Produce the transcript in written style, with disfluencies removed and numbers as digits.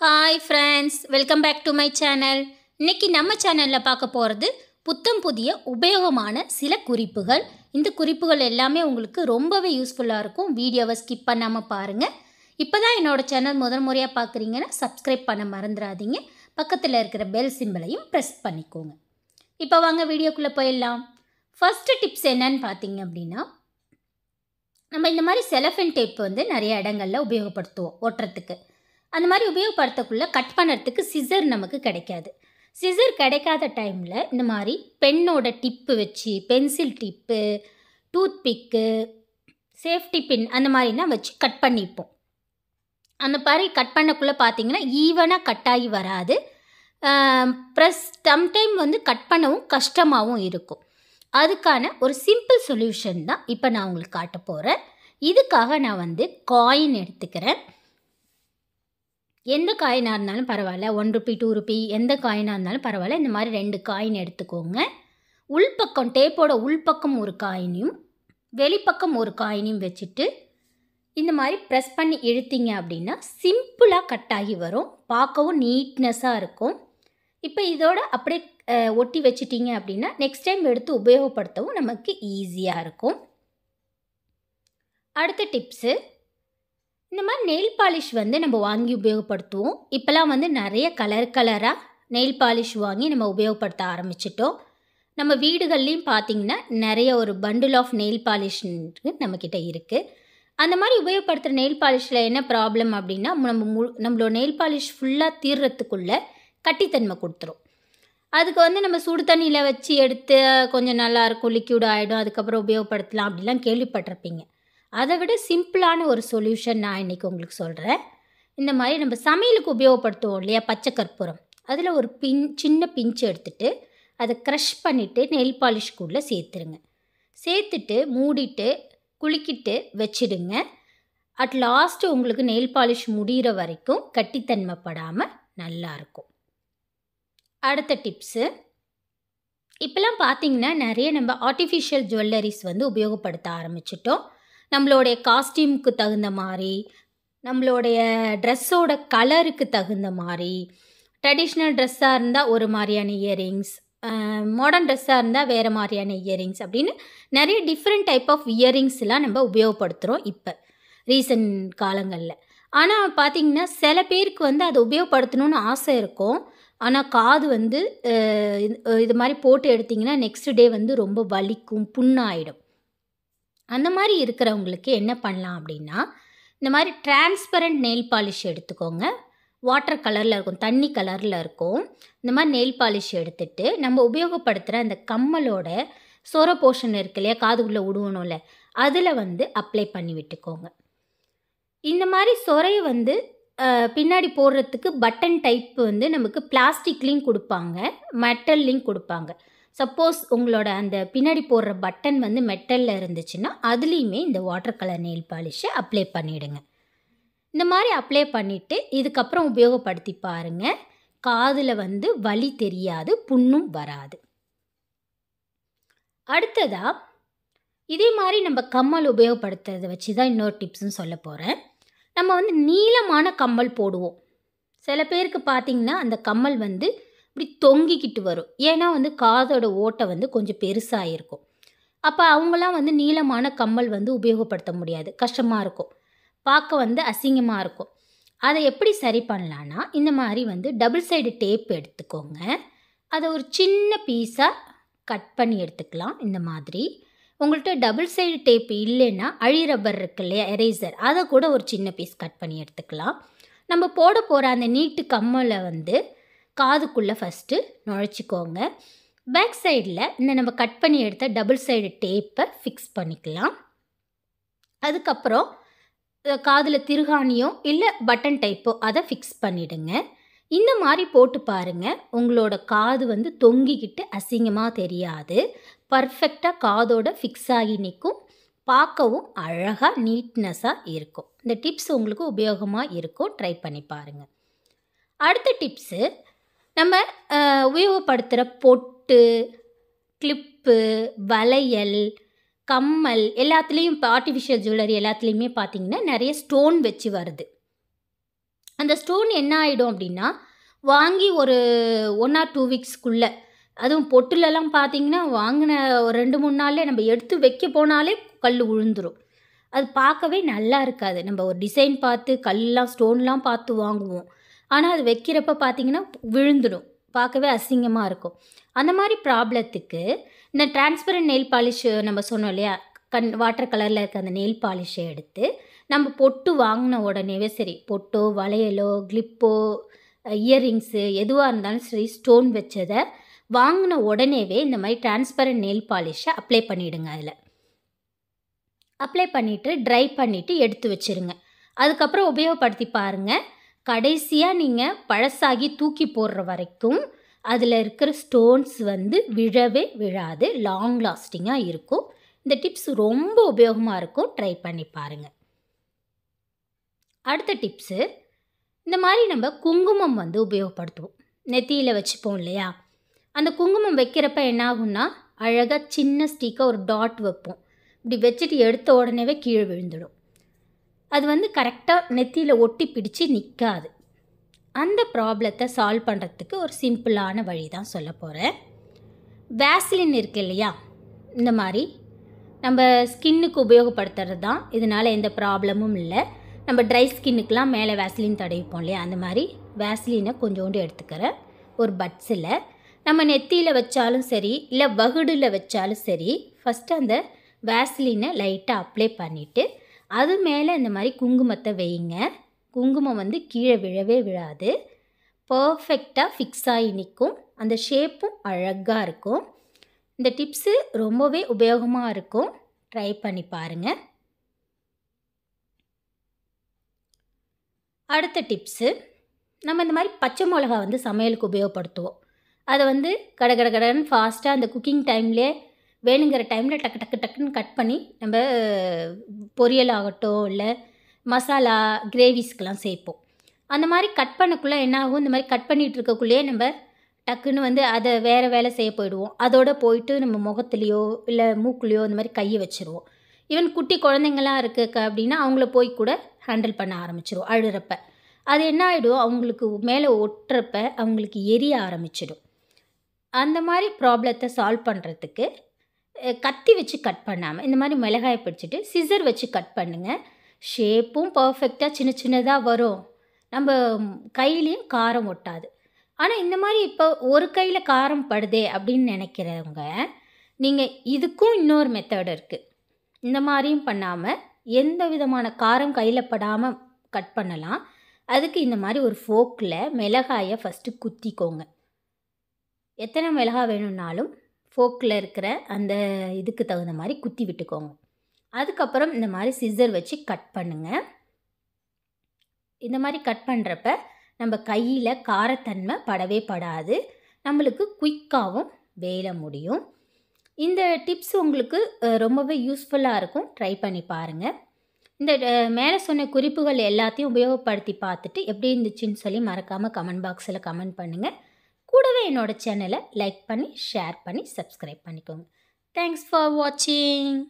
Hi friends, welcome back to my channel. இன்றைக்கி நம்ம சேனலில் பார்க்க போகிறது புத்தம் புதிய உபயோகமான சில குறிப்புகள். இந்த குறிப்புகள் எல்லாமே உங்களுக்கு ரொம்பவே யூஸ்ஃபுல்லாக இருக்கும். வீடியோவை ஸ்கிப் பண்ணாமல் பாருங்கள். இப்போ தான் என்னோடய சேனல் முதல் முறையாக பார்க்குறீங்கன்னா சப்ஸ்கிரைப் பண்ண மறந்துடாதீங்க. பக்கத்தில் இருக்கிற பெல் சிம்பிளையும் ப்ரெஸ் பண்ணிக்கோங்க. இப்போ வாங்க வீடியோக்குள்ளே போயிடலாம். ஃபஸ்ட்டு டிப்ஸ் என்னன்னு பார்த்தீங்க அப்படின்னா, நம்ம இந்த மாதிரி செலஃபன் டேப் வந்து நிறைய இடங்களில் உபயோகப்படுத்துவோம் ஒட்டுறதுக்கு. அந்த மாதிரி உபயோகப்படுத்தக்குள்ளே கட் பண்ணுறதுக்கு சிசர் நமக்கு கிடைக்காது. சிசர் கிடைக்காத டைமில் இந்த மாதிரி பென்னோட டிப்பு வச்சு, பென்சில் டிப்பு, டூத் பிக்கு, சேஃப்டி பின் அந்த மாதிரிலாம் வச்சு கட் பண்ணிப்போம். அந்த மாதிரி கட் பண்ணக்குள்ளே பார்த்தீங்கன்னா ஈவனாக கட் ஆகி வராது. ப்ளஸ் சம்டைம் வந்து கட் பண்ணவும் கஷ்டமாகவும் இருக்கும். அதுக்கான ஒரு சிம்பிள் சொல்யூஷன் தான் இப்போ நான் உங்களுக்கு காட்ட போகிறேன். இதுக்காக நான் வந்து காயின் எடுத்துக்கிறேன். எந்த காயினாக இருந்தாலும் பரவாயில்ல, 1 ரூபி 2 ரூபி எந்த காயினாக இருந்தாலும் பரவாயில்ல. இந்த மாதிரி 2 காயின் எடுத்துக்கோங்க. உள்பக்கம் டேப்போட உள்பக்கம் ஒரு காயினையும் வெளிப்பக்கம் ஒரு காயினையும் வச்சுட்டு இந்த மாதிரி ப்ரெஸ் பண்ணி இழுத்தீங்க அப்படின்னா சிம்பிளாக கட் ஆகி வரும். பார்க்கவும் நீட்னஸாக இருக்கும். இப்போ இதோட அப்படியே ஒட்டி வச்சிட்டிங்க அப்படின்னா நெக்ஸ்ட் டைம் எடுத்து உபயோகப்படுத்தவும் நமக்கு ஈஸியாக இருக்கும். அடுத்த டிப்ஸு, இந்த மாதிரி நெயில் பாலிஷ் வந்து நம்ம வாங்கி உபயோகப்படுத்துவோம். இப்போலாம் வந்து நிறைய கலராக நெயில் பாலிஷ் வாங்கி நம்ம உபயோகப்படுத்த ஆரம்பிச்சிட்டோம். நம்ம வீடுகள்லேயும் பார்த்திங்கன்னா நிறைய ஒரு பண்டில் ஆஃப் நெயில் பாலிஷ் நம்மக்கிட்ட இருக்குது. அந்த மாதிரி உபயோகப்படுத்துகிற நெயில் பாலிஷில் என்ன ப்ராப்ளம் அப்படின்னா, நம்மளோட நெயில் பாலிஷ் ஃபுல்லாக தீர்றதுக்குள்ளே கட்டித்தன்மை கொடுத்துரும். அதுக்கு வந்து நம்ம சுடு தண்ணியில் வச்சு எடுத்து கொஞ்சம் நல்லாயிருக்கும், லிக்யூட் ஆகிடும், அதுக்கப்புறம் உபயோகப்படுத்தலாம் அப்படிலாம் கேள்விப்பட்டிருப்பீங்க. அதை விட சிம்பிளான ஒரு சொல்யூஷன் நான் இன்றைக்கி உங்களுக்கு சொல்கிறேன். இந்த மாதிரி நம்ம சமையலுக்கு உபயோகப்படுத்துவோம் இல்லையா, பச்சை கற்பூரம், அதில் ஒரு சின்ன பிஞ்சு எடுத்துகிட்டு அதை க்ரஷ் பண்ணிவிட்டு நெயில் பாலிஷ்குள்ளே சேர்த்துருங்க. சேர்த்துட்டு மூடிட்டு குலுக்கிட்டு வச்சிடுங்க. அட் லாஸ்ட்டு உங்களுக்கு நெயில் பாலிஷ் முடிகிற வரைக்கும் கட்டித்தன்மைப்படாமல் நல்லாயிருக்கும். அடுத்த டிப்ஸு, இப்போலாம் பார்த்திங்கன்னா நிறைய நம்ம ஆர்டிஃபிஷியல் ஜுவல்லரிஸ் வந்து உபயோகப்படுத்த ஆரம்பிச்சிட்டோம். நம்மளுடைய காஸ்டியூமுக்கு தகுந்த மாதிரி, நம்மளுடைய ட்ரெஸ்ஸோட கலருக்கு தகுந்த மாதிரி, ட்ரெடிஷ்னல் ட்ரெஸ்ஸாக இருந்தால் ஒரு மாதிரியான இயரிங்ஸ், மாடர்ன் ட்ரெஸ்ஸாக இருந்தால் வேறு மாதிரியான இயரிங்ஸ் அப்படின்னு நிறைய டிஃப்ரெண்ட் டைப் ஆஃப் இயரிங்ஸ்லாம் நம்ம உபயோகப்படுத்துகிறோம் இப்போ ரீசன்ட் காலங்களில். ஆனால் பார்த்திங்கன்னா சில பேருக்கு வந்து அதை உபயோகப்படுத்தணுன்னு ஆசை இருக்கும். ஆனால் காது வந்து இது மாதிரி போட்டு எடுத்திங்கன்னா நெக்ஸ்ட் டே வந்து ரொம்ப வலிக்கும், புண்ணாயிடும். அந்த மாதிரி இருக்கிறவங்களுக்கு என்ன பண்ணலாம் அப்படின்னா, இந்த மாதிரி டிரான்ஸ்பரண்ட் நெயில் பாலிஷ் எடுத்துக்கோங்க. வாட்டர் கலரில் இருக்கும், தண்ணி கலரில் இருக்கும். இந்த மாதிரி நெயில் பாலிஷ் எடுத்துகிட்டு நம்ம உபயோகப்படுத்துகிற அந்த கம்மலோட சொர போர்ஷன் இருக்கு இல்லையா, காதுக்குள்ளே விடுவணும்ல, அதில் வந்து அப்ளை பண்ணி விட்டுக்கோங்க. இந்த மாதிரி சொரையை வந்து பின்னாடி போடுறதுக்கு பட்டன் டைப் வந்து நமக்கு பிளாஸ்டிக்லேயும் கொடுப்பாங்க, மெட்டல்லையும் கொடுப்பாங்க. சப்போஸ் உங்களோட அந்த பின்னாடி போடுற பட்டன் வந்து மெட்டலில் இருந்துச்சுன்னா அதுலேயுமே இந்த வாட்டர் கலர் நெயில் பாலிஷை அப்ளை பண்ணிவிடுங்க. இந்த மாதிரி அப்ளை பண்ணிவிட்டு இதுக்கப்புறம் உபயோகப்படுத்தி பாருங்கள். காதில் வந்து வலி தெரியாது, புண்ணும் வராது. அடுத்ததாக இதே மாதிரி நம்ம கம்மல் உபயோகப்படுத்துறதை வச்சு தான் இன்னொரு டிப்ஸும் சொல்ல போகிறேன். நம்ம வந்து நீளமான கம்மல் போடுவோம். சில பேருக்கு பார்த்திங்கன்னா அந்த கம்மல் வந்து இப்படி தொங்கிக்கிட்டு வரும். ஏன்னா வந்து காதோட ஓட்டை வந்து கொஞ்சம் பெருசாக இருக்கும். அப்போ அவங்களாம் வந்து நீளமான கம்மல் வந்து உபயோகப்படுத்த முடியாது, கஷ்டமாக இருக்கும், பார்க்க வந்து அசிங்கமாக இருக்கும். அதை எப்படி சரி பண்ணலான்னா, இந்த மாதிரி வந்து டபுள் சைடு டேப் எடுத்துக்கோங்க. அதை ஒரு சின்ன பீஸாக கட் பண்ணி எடுத்துக்கலாம். இந்த மாதிரி உங்கள்கிட்ட டபுள் சைடு டேப் இல்லைன்னா அழி ரப்பர் இருக்கு இல்லையா, எரேசர், அதை கூட ஒரு சின்ன பீஸ் கட் பண்ணி எடுத்துக்கலாம். நம்ம போட போகிற அந்த நீட்டு கம்மலை வந்து காதுக்குள்ளே ஃபஸ்ட்டு நுழைச்சிக்கோங்க. பேக் சைடில் இந்த நம்ம கட் பண்ணி எடுத்த டபுள் சைடு டேப்பை ஃபிக்ஸ் பண்ணிக்கலாம். அதுக்கப்புறம் காதில் திருகாணியோ இல்லை பட்டன் டைப்போ அதை ஃபிக்ஸ் பண்ணிவிடுங்க. இந்த மாதிரி போட்டு பாருங்கள், உங்களோட காது வந்து தொங்கிக்கிட்டு அசிங்கமாக தெரியாது, பர்ஃபெக்டாக காதோட ஃபிக்ஸ் ஆகி நிற்கும், பார்க்கவும் அழகாக நீட்னஸாக இருக்கும். இந்த டிப்ஸ் உங்களுக்கு உபயோகமாக இருக்கும், ட்ரை பண்ணி பாருங்கள். அடுத்த டிப்ஸு, நம்ம உபயோகப்படுத்துகிற பொட்டு, கிளிப்பு, வளையல், கம்மல் எல்லாத்துலேயும் இப்போ ஆர்டிஃபிஷியல் ஜுவல்லரி எல்லாத்துலேயுமே பார்த்திங்கன்னா நிறைய ஸ்டோன் வச்சு வருது. அந்த ஸ்டோன் என்ன ஆகிடும் அப்படின்னா, வாங்கி ஒரு 1 ஆர் 2 வீக்ஸ்க்குள்ளே, அதுவும் பொட்டுலலாம் பார்த்தீங்கன்னா, வாங்கின ஒரு 2, 3 நாள்லேயே நம்ம எடுத்து வைக்க போனாலே கல் விழுந்துரும். அது பார்க்கவே நல்லா இருக்காது. நம்ம ஒரு டிசைன் பார்த்து கல்லாம் ஸ்டோன்லாம் பார்த்து வாங்குவோம். ஆனால் அது வைக்கிறப்ப பார்த்தீங்கன்னா விழுந்துடும். பார்க்கவே அசிங்கமாக இருக்கும். அந்த மாதிரி ப்ராப்ளத்துக்கு இந்த டிரான்ஸ்பரண்ட் நெயில் பாலிஷ் நம்ம சொன்னோம் இல்லையா, வாட்டர் கலரில் இருக்க அந்த நெயில் பாலிஷை எடுத்து நம்ம பொட்டு வாங்கின உடனேவே சரி, பொட்டோ வளையலோ கிளிப்போ இயரிங்ஸு எதுவாக இருந்தாலும் சரி, ஸ்டோன் வச்சதை வாங்கின உடனேவே இந்த மாதிரி டிரான்ஸ்பரண்ட் நெயில் பாலிஷை அப்ளை பண்ணிவிடுங்க. அதில் அப்ளை பண்ணிவிட்டு ட்ரை பண்ணிவிட்டு எடுத்து வச்சுருங்க. அதுக்கப்புறம் உபயோகப்படுத்தி பாருங்கள். கடைசியாக நீங்கள் பழசாகி தூக்கி போடுற வரைக்கும் அதில் இருக்கிற ஸ்டோன்ஸ் வந்து விழவே விழாது. லாங் லாஸ்டிங்காக இருக்கும். இந்த டிப்ஸ் ரொம்ப உபயோகமாக இருக்கும். ட்ரை பண்ணி பாருங்கள். அடுத்த டிப்ஸு, இந்த மாதிரி நம்ம குங்குமம் வந்து உபயோகப்படுத்துவோம். நெத்தியில் வச்சுப்போம் இல்லையா, அந்த குங்குமம் வைக்கிறப்ப என்ன ஆகும்னா, அழகாக சின்ன ஸ்டிக்காக ஒரு டாட் வைப்போம். இப்படி வச்சுட்டு எடுத்த உடனேவே கீழே விழுந்துடும். அது வந்து கரெக்டாக நெத்தியில் ஒட்டி பிடிச்சி நிற்காது. அந்த ப்ராப்ளத்தை சால்வ் பண்ணுறதுக்கு ஒரு சிம்பிளான வழி தான் சொல்ல போகிறேன். வேஸ்லின் இருக்கு இல்லையா, இந்த மாதிரி நம்ம ஸ்கின்னுக்கு உபயோகப்படுத்துறது தான். இதனால் எந்த ப்ராப்ளமும் இல்லை. நம்ம ட்ரை ஸ்கின்னுக்கெலாம் மேலே வேஸ்லின் தடவிப்போம் இல்லையா, அந்த மாதிரி வேஸ்லினை கொஞ்சோண்டு எடுத்துக்கிறேன். ஒரு பட்ஸில் நம்ம நெத்தியில் வச்சாலும் சரி, இல்லை வகுடில் வச்சாலும் சரி, ஃபஸ்ட்டு அந்த வேஸ்லினை லைட்டாக அப்ளை பண்ணிவிட்டு அது மேலே இந்த மாதிரி குங்குமத்தை வைங்க. குங்குமம் வந்து கீழே விழவே விழாது. பர்ஃபெக்டாக ஃபிக்ஸ் ஆகி நிற்கும். அந்த ஷேப்பும் அழகாக இருக்கும். இந்த டிப்ஸு ரொம்பவே உபயோகமாக இருக்கும். ட்ரை பண்ணி பாருங்கள். அடுத்த டிப்ஸு, நம்ம இந்த மாதிரி பச்சை மிளகா வந்து சமையலுக்கு உபயோகப்படுத்துவோம். அதை வந்து கடன்னு ஃபாஸ்ட்டாக அந்த குக்கிங் டைம்லேயே வேணுங்கிற டைமில் டக்கு டக்கு டக்குன்னு கட் பண்ணி நம்ம பொரியல் ஆகட்டும், இல்லை மசாலா கிரேவிஸ்க்கெலாம் சேர்ப்போம். அந்த மாதிரி கட் பண்ணக்குள்ளே என்ன ஆகும், இந்த மாதிரி கட் பண்ணிகிட்டு இருக்கக்குள்ளேயே நம்ம டக்குன்னு வந்து அதை வேறு வேலை செய்ய போயிடுவோம். அதோடு போயிட்டு நம்ம முகத்துலேயோ இல்லை மூக்குலேயோ இந்த மாதிரி கையை வச்சுருவோம். ஈவன் குட்டி குழந்தைங்களாம் இருக்குது அப்படின்னா அவங்கள போய் கூட ஹேண்டில் பண்ண ஆரம்பிச்சிடும். அழுகிறப்ப அது என்ன ஆகிடும், அவங்களுக்கு மேலே ஒட்டுறப்ப அவங்களுக்கு எரிய ஆரம்பிச்சிடும். அந்த மாதிரி ப்ராப்ளத்தை சால்வ் பண்ணுறதுக்கு கத்தி வச்சு கட் பண்ணாமல் இந்த மாதிரி மிளகாயை பிடிச்சிட்டு சிசர் வச்சு கட் பண்ணுங்கள். ஷேப்பும் பர்ஃபெக்டாக சின்ன சின்னதாக வரும். நம்ம கையிலையும் காரம் ஒட்டாது. ஆனால் இந்த மாதிரி இப்போ ஒரு கையில் காரம் படுதே அப்படின்னு நினைக்கிறவங்க, நீங்கள் இதுக்கும் இன்னொரு மெத்தட் இருக்குது. இந்த மாதிரியும் பண்ணாமல் எந்த விதமான காரம் கையில் படாமல் கட் பண்ணலாம். அதுக்கு இந்த மாதிரி ஒரு ஃபோக்கில் மிளகாயை ஃபஸ்ட்டு குத்திக்கோங்க. எத்தனை மிளகாய் வேணும்னாலும் ஃபோக்கில் இருக்கிற அந்த இதுக்கு தகுந்த மாதிரி குத்தி விட்டுக்கோங்க. அதுக்கப்புறம் இந்த மாதிரி சிசர் வச்சு கட் பண்ணுங்கள். இந்த மாதிரி கட் பண்ணுறப்ப நம்ம கையில் காரத்தன்மை படவே படாது. நம்மளுக்கு குயிக்காகவும் வேலை முடியும். இந்த டிப்ஸ் உங்களுக்கு ரொம்பவே யூஸ்ஃபுல்லாக இருக்கும். ட்ரை பண்ணி பாருங்கள். இந்த மேலே சொன்ன குறிப்புகள் எல்லாத்தையும் உபயோகப்படுத்தி பார்த்துட்டு எப்படி இருந்துச்சுன்னு சொல்லி மறக்காமல் கமெண்ட் பாக்ஸில் கமெண்ட் பண்ணுங்கள். கூடவே என்னோடய சேனலை லைக் பண்ணி ஷேர் பண்ணி சப்ஸ்கிரைப் பண்ணிக்கோங்க. தேங்க்ஸ் ஃபார் வாட்சிங்.